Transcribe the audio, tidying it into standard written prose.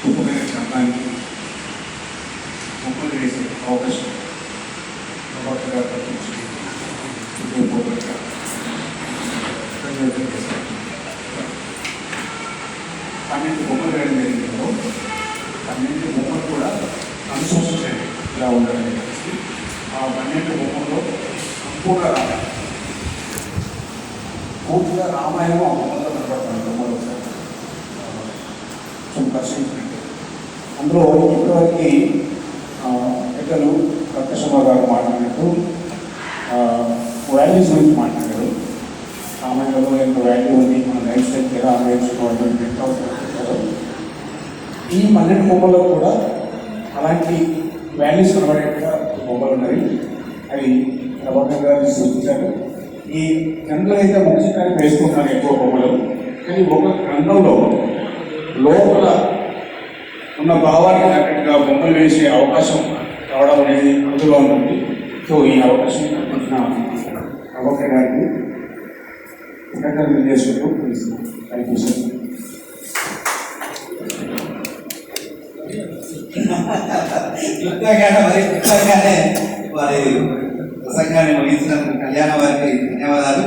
గొప్పమైన గ్రంథానికి బొమ్మలు వేసే అవకాశం ప్రభాకర్ గారు పన్నెండు బొమ్మలు వేయడం జరిగిందో 12 బొమ్మలు కూడా అనుసూచించండి ఇలా ఉండాలని చెప్పేసి ఆ 12 బొమ్మల్లో పూర్తిగా రామాయణం ఆ బొమ్మల్లో కనపడుతుంది. బొమ్మలు ఒకసారి పరిశీలించినట్టు అందులో ఇప్పటివరకు పెద్దలు ప్రకాశమ్మ గారు మాట్లాడినట్టు వాల్యూస్ గురించి మాట్లాడారు. రామాయణంలో ఎంత వాల్యూ ఉంది, మన లైఫ్ స్టైల్ ఎలా అన్వయించుకోవాలని ఈ 12 బొమ్మల్లో కూడా అలాంటి వాల్యూస్ కనబడేట్టుగా బొమ్మలు ఉన్నాయి. అవి ప్రభాకర్ గారు సూచించారు. ఈ గ్రంథంలో అయితే ముఖ్యంగా వేసుకుంటున్నారు ఎక్కువ బొమ్మలు, కానీ ఒక గ్రంథంలో లోపల ఉన్న భావానికి తగ్గట్టుగా బొమ్మలు వేసే అవకాశం రావడం అనేది అందులో ఉంటుంది. సో ఈ అవకాశం కల్పించిన ప్రభాకర్ గారికి కృతజ్ఞతలు చేసుకుంటూ థ్యాంక్ యూ సార్. క్లుప్తంగానే వారి ప్రసంగాన్ని ముగించినందుకు కళ్యాణ వారికి ధన్యవాదాలు.